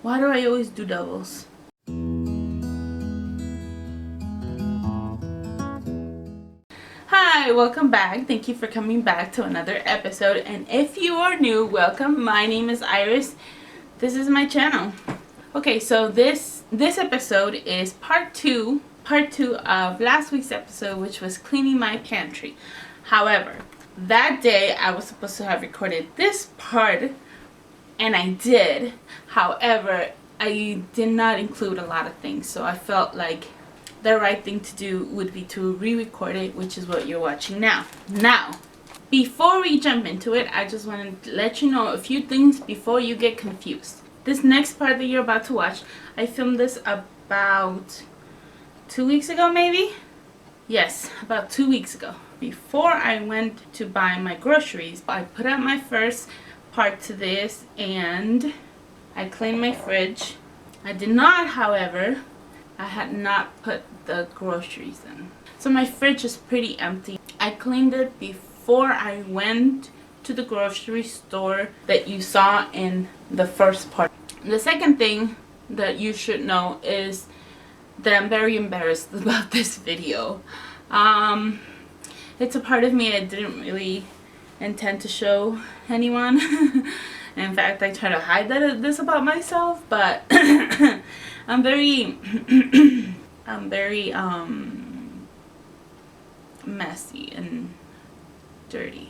Why do I always do doubles? Hi, welcome back. Thank you for coming back to another episode. And if you are new, welcome. My name is Iris. This is my channel. Okay, so this episode is part two of last week's episode, which was cleaning my pantry. However, that day I was supposed to have recorded this part, and I did. However, I did not include a lot of things, so I felt like the right thing to do would be to re-record it, which is what you're watching now. Now, before we jump into it, I just wanted to let you know a few things before you get confused. This next part that you're about to watch, I filmed this about 2 weeks ago, maybe? Yes, about 2 weeks ago. Before I went to buy my groceries, I put out my first part to this and I cleaned my fridge. I did not, however, I had not put the groceries in. So my fridge is pretty empty. I cleaned it before I went to the grocery store that you saw in the first part. The second thing that you should know is that I'm very embarrassed about this video. It's a part of me I didn't really intend to show anyone. In fact, I try to hide this about myself, but I'm very messy and dirty.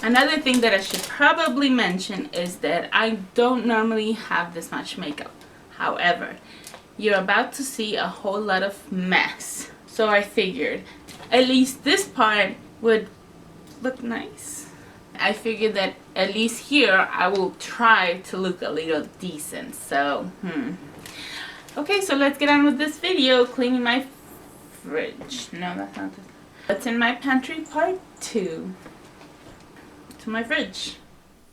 Another thing that I should probably mention is that I don't normally have this much makeup. However, you're about to see a whole lot of mess. So I figured at least this part would look nice. I figured that at least here I will try to look a little decent. So, okay, so let's get on with this video, cleaning my fridge. No, that's not this. What's in my pantry part 2 to my fridge.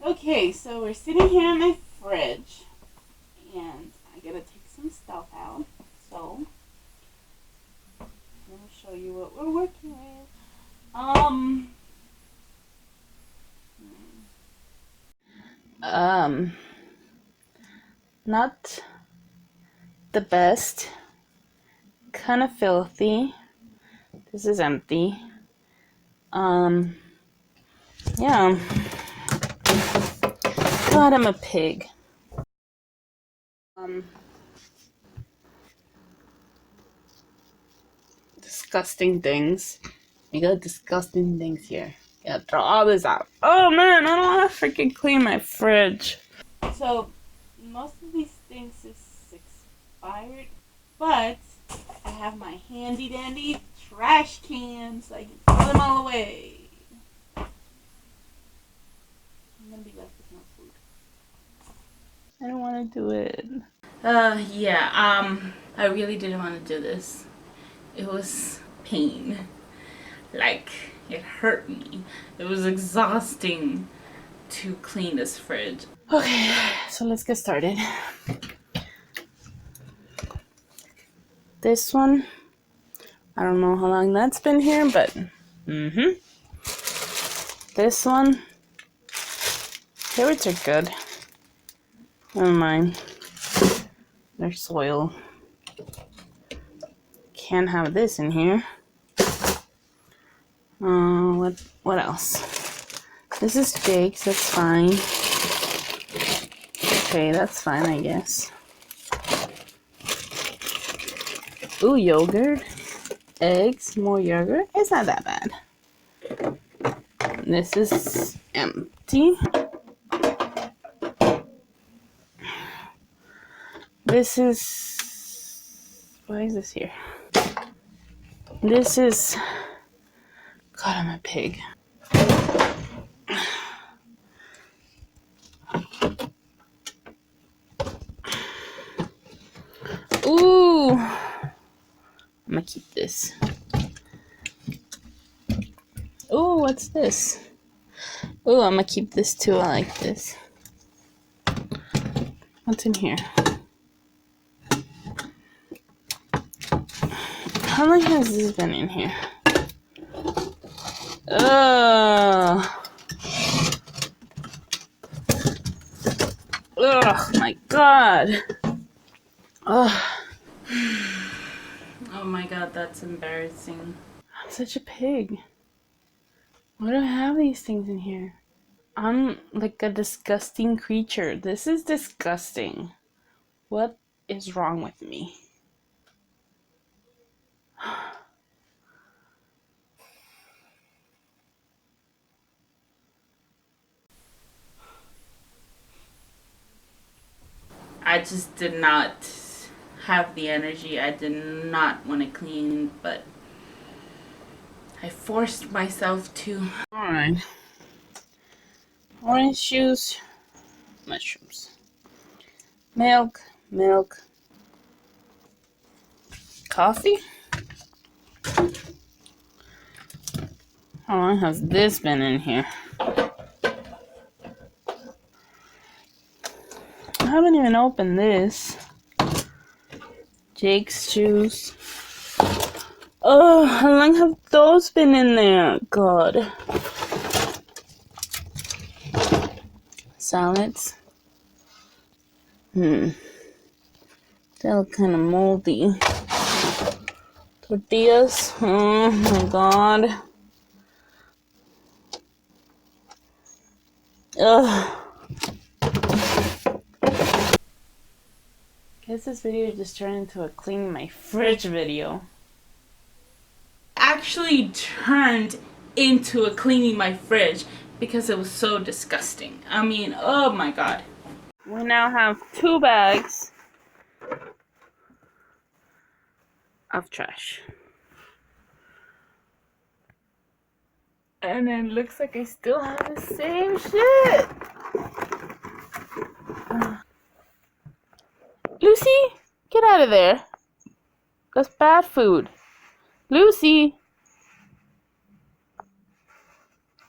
Okay, so we're sitting here in my fridge and I gotta take some stuff out. So, let me show you what we're working with. Not the best. Kind of filthy. This is empty. Yeah. God, I'm a pig. Disgusting things. We got disgusting things here. Gotta throw all this out. Oh man, I don't want to freaking clean my fridge. So, most of these things is expired, but I have my handy dandy trash cans, so I can throw them all away. I'm gonna be left with no food. I don't want to do it. I really didn't want to do this. It was pain. Like, it hurt me. It was exhausting to clean this fridge. Okay, so let's get started. This one, I don't know how long that's been here, but this one, carrots are good. Never mind. They're soil. Can't have this in here. What else? This is Jake's, that's fine. Okay, that's fine, I guess. Ooh, yogurt. Eggs, more yogurt. It's not that bad. This is empty. This is... why is this here? This is... God, I'm a pig. Ooh! I'm gonna keep this. Ooh, what's this? Ooh, I'm gonna keep this too. I like this. What's in here? How long has this been in here? Oh my god. Oh. Oh my god, that's embarrassing. I'm such a pig. Why do I have these things in here? I'm like a disgusting creature. This is disgusting. What is wrong with me? I just did not have the energy. I did not want to clean, but I forced myself to. Alright. Orange juice, mushrooms, milk, coffee. How long has this been in here? I haven't even opened this. Jake's juice. Oh, how long have those been in there? God. Salads. They look kind of moldy. Tortillas. Oh my god. Ugh. Guess this video just turned into a cleaning my fridge video. Actually turned into a cleaning my fridge because it was so disgusting. I mean, oh my god. We now have 2 bags of trash. And it looks like I still have the same shit. Lucy, get out of there. That's bad food. Lucy,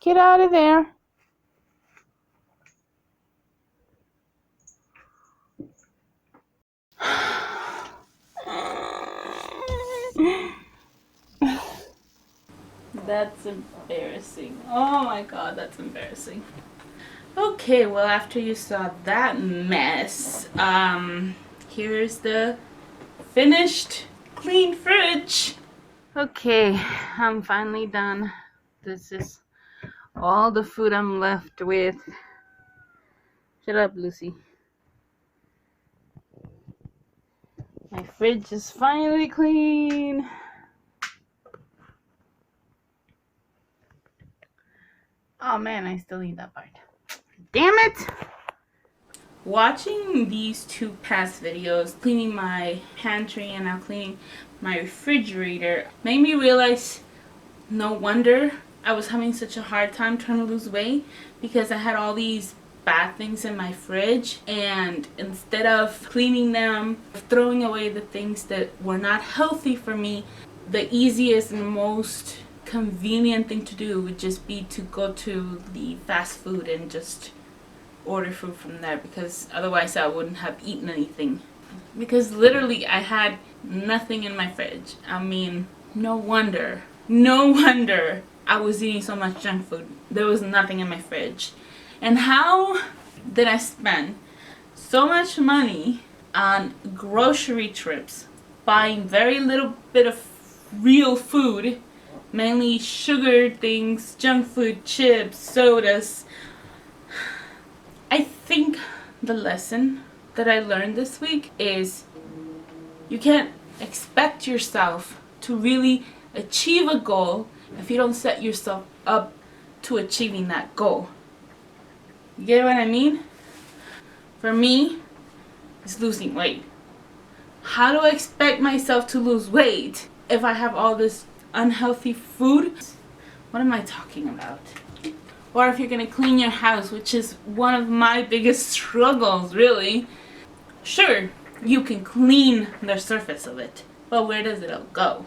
get out of there. That's embarrassing. Oh my god, that's embarrassing. Okay, well, after you saw that mess, here's the finished clean fridge. Okay, I'm finally done. This is all the food I'm left with. Shut up, Lucy. My fridge is finally clean. Oh man, I still need that part. Damn it! Watching these 2 past videos, cleaning my pantry and now cleaning my refrigerator, made me realize no wonder I was having such a hard time trying to lose weight, because I had all these bad things in my fridge, and instead of cleaning them, throwing away the things that were not healthy for me, the easiest and most convenient thing to do would just be to go to the fast food and just order food from there, because otherwise I wouldn't have eaten anything. Because literally I had nothing in my fridge. I mean, no wonder I was eating so much junk food. There was nothing in my fridge. And how did I spend so much money on grocery trips, buying very little bit of real food, mainly sugar things, junk food, chips, sodas? I think the lesson that I learned this week is you can't expect yourself to really achieve a goal if you don't set yourself up to achieving that goal. You get what I mean? For me, it's losing weight. How do I expect myself to lose weight if I have all this unhealthy food? What am I talking about? Or if you're gonna clean your house, which is one of my biggest struggles, really. Sure, you can clean the surface of it, but where does it all go?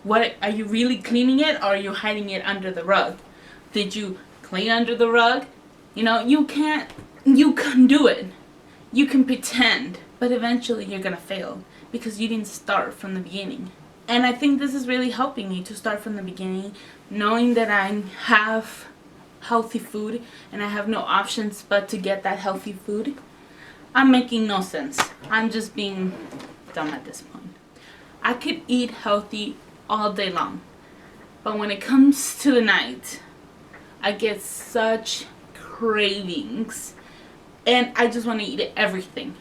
What, are you really cleaning it, or are you hiding it under the rug? Did you clean under the rug? You know, you can do it. You can pretend, but eventually you're gonna fail because you didn't start from the beginning. And I think this is really helping me to start from the beginning, knowing that I have healthy food and I have no options but to get that healthy food. I'm making no sense. I'm just being dumb at this point. I could eat healthy all day long, but when it comes to the night, I get such cravings and I just want to eat everything.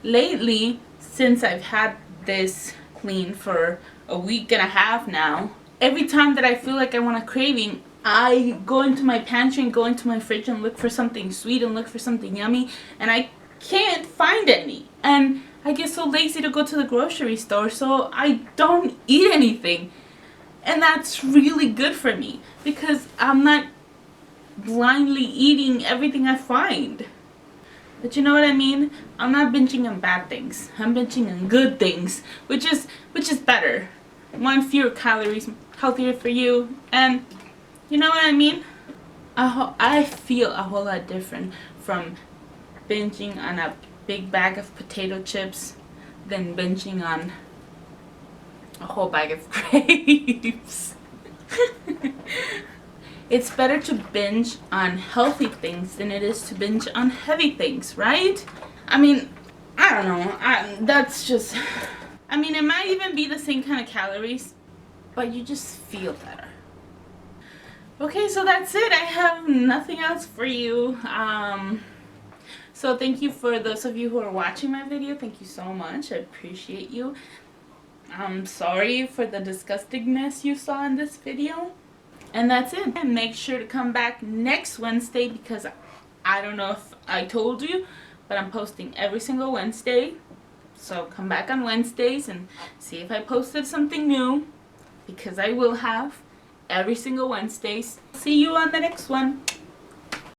Lately, since I've had this clean for a week and a half now, every time that I feel like I want a craving, I go into my pantry and go into my fridge and look for something sweet and look for something yummy, and I can't find any. And I get so lazy to go to the grocery store, so I don't eat anything. And that's really good for me because I'm not blindly eating everything I find. But you know what I mean? I'm not binging on bad things. I'm binging on good things, which is better. One, fewer calories, healthier for you, and you know what I mean? I feel a whole lot different from binging on a big bag of potato chips than binging on a whole bag of grapes. It's better to binge on healthy things than it is to binge on heavy things, right? I mean, I don't know. That's just... I mean, it might even be the same kind of calories, but you just feel better. Okay, so that's it. I have nothing else for you. So thank you for those of you who are watching my video. Thank you so much. I appreciate you. I'm sorry for the disgustingness you saw in this video. And that's it. And make sure to come back next Wednesday because I don't know if I told you, but I'm posting every single Wednesday. So come back on Wednesdays and see if I posted something new, because I will have every single Wednesdays. See you on the next one.